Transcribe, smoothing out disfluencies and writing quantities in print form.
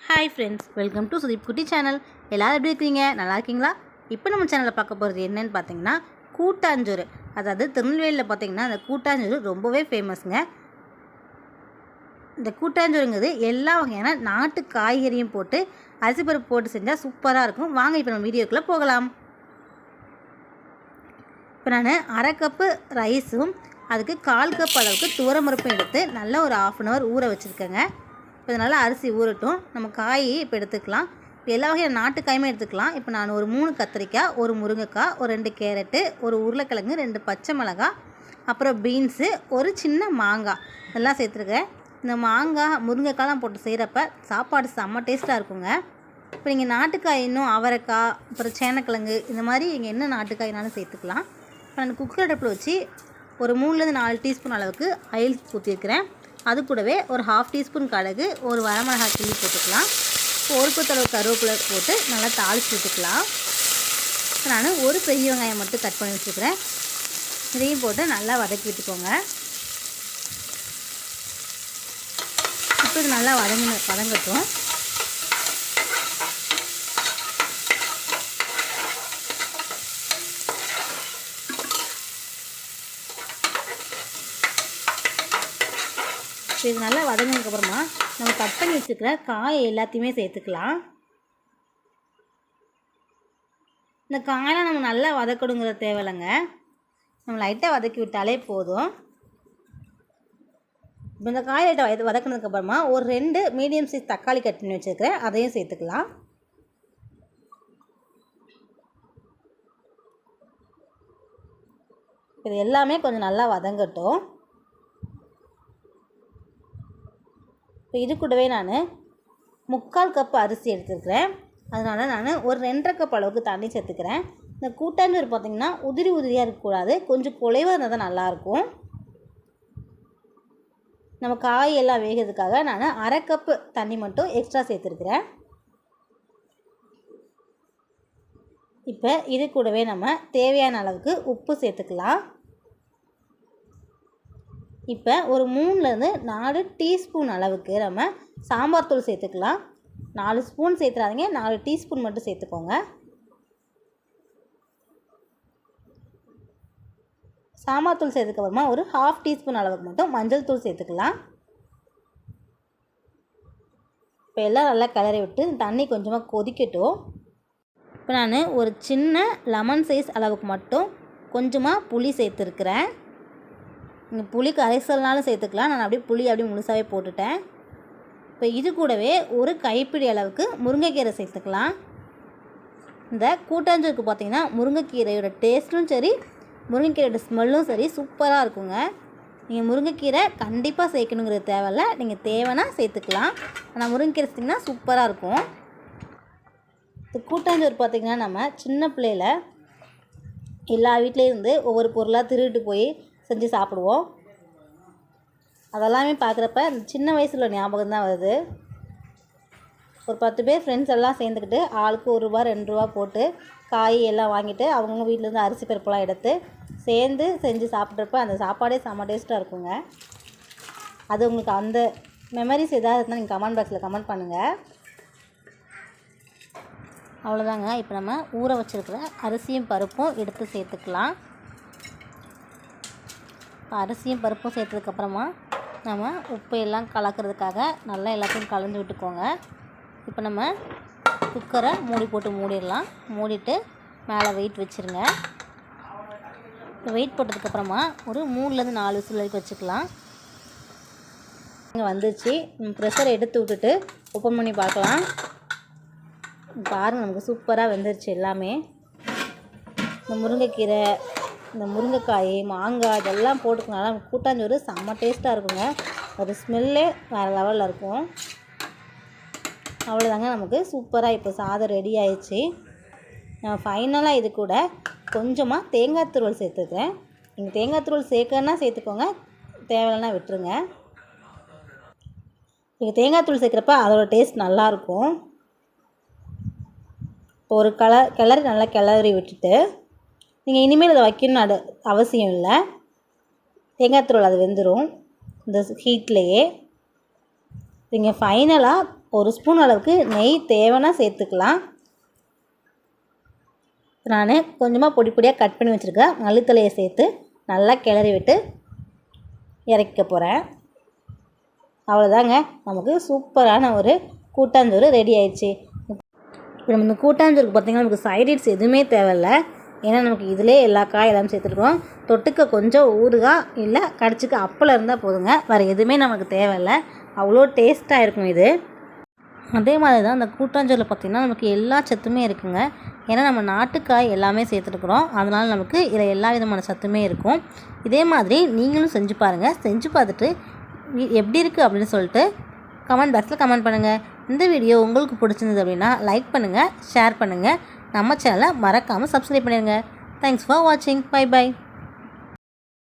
Hi friends, welcome to Sudeep குட்டி channel. எல்லோரும் எப்படி இருக்கீங்க? நல்லா இருக்கீங்களா? இப்போ நம்ம சேனலில் பார்க்க போகிறது என்னென்னு பார்த்தீங்கன்னா கூட்டாஞ்சோறு. அதாவது திருநெல்வேலியில் பார்த்தீங்கன்னா அந்த கூட்டாஞ்சோறு ரொம்பவே ஃபேமஸ்ங்க. இந்த கூட்டாஞ்சோறுங்கிறது எல்லா வகையான நாட்டு காய்கறியும் போட்டு அரிசி பருப்பு போட்டு செஞ்சால் சூப்பராக இருக்கும். வாங்க இப்போ நம்ம வீடியோக்குள்ளே போகலாம். இப்போ நான் அரை கப்பு ரைஸும் அதுக்கு 1/4 கப் அளவுக்கு துவரம்பருப்பும் எடுத்து நல்லா ஒரு 1/2 hour ஊற வச்சுருக்கேங்க. இப்போ இதனால் அரிசி ஊறட்டும். நம்ம காய் இப்போ எடுத்துக்கலாம். இப்போ எல்லா வகையான நாட்டு காயுமே எடுத்துக்கலாம். இப்போ நான் ஒரு 3 கத்திரிக்காய், ஒரு முருங்கைக்காய், ஒரு 2 கேரட்டு, ஒரு உருளைக்கிழங்கு, 2 பச்சை மிளகாய், அப்புறம் பீன்ஸு, ஒரு சின்ன மாங்காய் இதெல்லாம் சேர்த்துருக்கேன். இந்த மாங்காய் முருங்கைக்காய்லாம் போட்டு செய்கிறப்ப சாப்பாடு செம்ம டேஸ்ட்டாக இருக்குங்க. இப்போ நீங்கள் நாட்டுக்காய் இன்னும் அவரைக்காய், அப்புறம் சேனக்கிழங்கு இந்த மாதிரி நீங்கள் என்ன நாட்டுக்காய்னாலும் சேர்த்துக்கலாம். இப்போ நான் குக்கர் அடுப்பில் வச்சு ஒரு 3-4 டீஸ்பூன் அளவுக்கு ஆயில் ஊற்றிருக்கிறேன். அது கூடவே ஒரு 1/2 டீஸ்பூன் கடுகு, ஒரு வரமிளகாய் கிள்ளி போட்டுக்கலாம். ஒரு கொத்தளவு கருவேப்பிலை போட்டு நல்லா தாளித்து விட்டுக்கலாம். நான் ஒரு பெரிய வெங்காயம் மட்டும் கட் பண்ணி வச்சுக்கிறேன். இதையும் போட்டு நல்லா வதக்கி விட்டுக்கோங்க. இப்போ இது நல்லா வதங்கட்டும். இது நல்லா வதங்கினதுக்கப்புறமா நம்ம கட் பண்ணி வச்சுக்கிற காயை எல்லாத்தையுமே சேர்த்துக்கலாம். இந்த காயெல்லாம் நம்ம நல்லா வதக்கணுங்கிற தேவையில்லைங்க. நம்ம லைட்டாக வதக்கி விட்டாலே போதும். இப்போ இந்த காய் லைட்டாக வதக்கினதுக்கப்புறமா ஒரு 2 மீடியம் சைஸ் தக்காளி கட் பண்ணி வச்சுருக்கிறேன், அதையும் சேர்த்துக்கலாம். இது எல்லாமே கொஞ்சம் நல்லா வதங்கட்டும். இப்போ இது கூடவே நான் 3/4 கப் அரிசி எடுத்துருக்கிறேன். அதனால் நான் ஒரு 2.5 கப் அளவுக்கு தண்ணி சேர்த்துக்கிறேன். இந்த கூட்டாஞ்சோறு பார்த்திங்கன்னா உதிரியாக இருக்கக்கூடாது, கொஞ்சம் குலைவாக இருந்தால் தான் நல்லாயிருக்கும். நம்ம காய் எல்லாம் வேகிறதுக்காக நான் அரை கப்பு தண்ணி மட்டும் எக்ஸ்ட்ரா சேர்த்துருக்கிறேன். இப்போ இது கூடவே நம்ம தேவையான அளவுக்கு உப்பு சேர்த்துக்கலாம். இப்போ ஒரு 3-4 டீஸ்பூன் அளவுக்கு நம்ம சாம்பார் தூள் சேர்த்துக்கலாம். 4 ஸ்பூன் சேர்த்துறாதீங்க, 4 டீஸ்பூன் மட்டும் சேர்த்துக்கோங்க. சாம்பார் தூள் சேர்த்துக்கப்புறமா ஒரு 1/2 டீஸ்பூன் அளவுக்கு மட்டும் மஞ்சள் தூள் சேர்த்துக்கலாம். இப்போ எல்லாம் நல்லா கிளறி விட்டு தண்ணி கொஞ்சமாக கொதிக்கட்டும். இப்போ நான் ஒரு சின்ன லெமன் சைஸ் அளவுக்கு மட்டும் கொஞ்சமாக புளி சேர்த்துருக்குறேன். நீங்கள் புளி கரைசல்னாலும் சேர்த்துக்கலாம். நான் அப்படியே முழுசாகவே போட்டுட்டேன். இப்போ இது கூடவே ஒரு கைப்பிடி அளவுக்கு முருங்கைக்கீரை சேர்த்துக்கலாம். இந்த கூட்டாஞ்சோறுக்கு பார்த்திங்கன்னா முருங்கைக்கீரையோட டேஸ்ட்டும் சரி, முருங்கைக்கீரையோட ஸ்மெல்லும் சரி சூப்பராக இருக்குங்க. நீங்கள் முருங்கைக்கீரை கண்டிப்பாக சேர்க்கணுங்கிறது தேவையில்ல, நீங்கள் தேவைன்னா சேர்த்துக்கலாம். ஆனால் முருங்கைக்கீரை சேர்த்திங்கன்னா சூப்பராக இருக்கும். இந்த கூட்டாஞ்சோறு பார்த்திங்கன்னா நம்ம சின்ன பிள்ளையில் எல்லா வீட்லேயும் இருந்து ஒவ்வொரு பொருளாக திருட்டு போய் செஞ்சு சாப்பிடுவோம். அதெல்லாமே பார்க்குறப்ப அந்த சின்ன வயசில் ஞாபகம் தான் வருது. ஒரு 10 பேர் ஃப்ரெண்ட்ஸ் எல்லாம் சேர்ந்துக்கிட்டு ஆளுக்கு ₹1 ₹2 போட்டு காய் எல்லாம் வாங்கிட்டு அவங்கவுங்க வீட்டிலேருந்து அரிசி பருப்புலாம் எடுத்து சேர்ந்து செஞ்சு சாப்பிட்றப்ப அந்த சாப்பாடே செம்ம டேஸ்ட்டாக இருக்குங்க. அது உங்களுக்கு அந்த மெமரிஸ் எதாவது இருந்தால் நீங்கள் கமெண்ட் பாக்ஸில் கமெண்ட் பண்ணுங்கள். அவ்வளோதாங்க. இப்போ நம்ம ஊற வச்சுருக்கிற அரிசியும் பருப்பும் எடுத்து சேர்த்துக்கலாம். அரிசியும் பருப்பும் சேர்த்ததுக்கப்புறமா நம்ம உப்பு எல்லாம் கலக்கிறதுக்காக நல்லா எல்லாத்தையும் கலந்து விட்டுக்கோங்க. இப்போ நம்ம குக்கரை போட்டு மூடிடலாம். மூடிட்டு மேலே வெயிட் வச்சுருங்க. இப்போ வெயிட் போட்டதுக்கப்புறமா ஒரு 3-4 விசில் வரைக்கும் வச்சுக்கலாம். இங்கே வந்துச்சு. ப்ரெஷரை எடுத்து விட்டுட்டு ஓப்பன் பண்ணி பார்க்கலாம். பாருங்கள், நமக்கு சூப்பராக வெந்துருச்சு எல்லாமே. இந்த முருங்கைக்கீரை, இந்த முருங்கைக்காய், மாங்காய் இதெல்லாம் போட்டுக்கனால கூட்டாஞ்சோறு செம்ம டேஸ்ட்டாக இருக்குங்க. ஒரு ஸ்மெல்லே வேறு லெவலில் இருக்கும். அவ்வளோதாங்க, நமக்கு சூப்பராக இப்போ சாதம் ரெடி ஆயிடுச்சு. நான் ஃபைனலாக இது கூட கொஞ்சமாக தேங்காய் துருவல் சேர்த்துக்கிறேன். நீங்கள் தேங்காய் துருவல் சேர்க்கணுன்னா சேர்த்துக்கோங்க, தேவையில்லைன்னா விட்டுருங்க. நீங்கள் தேங்காய் தூள் சேர்க்குறப்ப அதோட டேஸ்ட் நல்லாயிருக்கும். இப்போ ஒரு கிளறி நல்லா கிளறி விட்டுட்டு நீங்கள் இனிமேல் அதை வைக்கணும்னு அவசியம் இல்லை. தேங்காய் துருவல் அது வெந்துடும் இந்த ஹீட்லேயே. நீங்கள் ஃபைனலாக 1 ஸ்பூன் அளவுக்கு நெய் தேவைன்னா சேர்த்துக்கலாம். நான் கொஞ்சமாக பொடி பொடியாக கட் பண்ணி வச்சுருக்கேன் மல்லித்தலையை சேர்த்து நல்லா கிளறி விட்டு இறக்க போகிறேன். அவ்வளோதாங்க, நமக்கு சூப்பரான ஒரு கூட்டாஞ்சோறு ரெடி ஆயிடுச்சு. இப்போ நம்ம இந்த கூட்டாஞ்சோறுக்கு பார்த்திங்கன்னா நமக்கு சைடிட்ஸ் எதுவுமே தேவையில்லை. ஏன்னா நமக்கு இதிலே எல்லா காய் எல்லாம் சேர்த்துருக்கோம். தொட்டுக்க கொஞ்சம் ஊறுகாய் இல்லை கடிச்சிக்க அப்பளம் இருந்தால் போதுங்க. வேறு எதுவுமே நமக்கு தேவையில்லை. அவ்வளோ டேஸ்ட்டாக இருக்கும் இது. அதே மாதிரி தான் அந்த கூட்டாஞ்சோறில் பார்த்திங்கன்னா நமக்கு எல்லா சத்துமே இருக்குங்க. ஏன்னா நம்ம நாட்டுக்காய் எல்லாமே சேர்த்துருக்குறோம். அதனால் நமக்கு இதில் எல்லா விதமான சத்துமே இருக்கும். இதே மாதிரி நீங்களும் செஞ்சு பாருங்கள். செஞ்சு பார்த்துட்டு எப்படி இருக்குது அப்படின்னு சொல்லிட்டு கமெண்ட் பாக்ஸில் கமெண்ட் பண்ணுங்கள். இந்த வீடியோ உங்களுக்கு பிடிச்சிருந்தது அப்படின்னா லைக் பண்ணுங்கள், ஷேர் பண்ணுங்கள். நம்ம சேனலை மறக்காமல் சப்ஸ்கிரைப் பண்ணிடுங்க. தேங்க்ஸ் ஃபார் வாட்சிங். Bye by.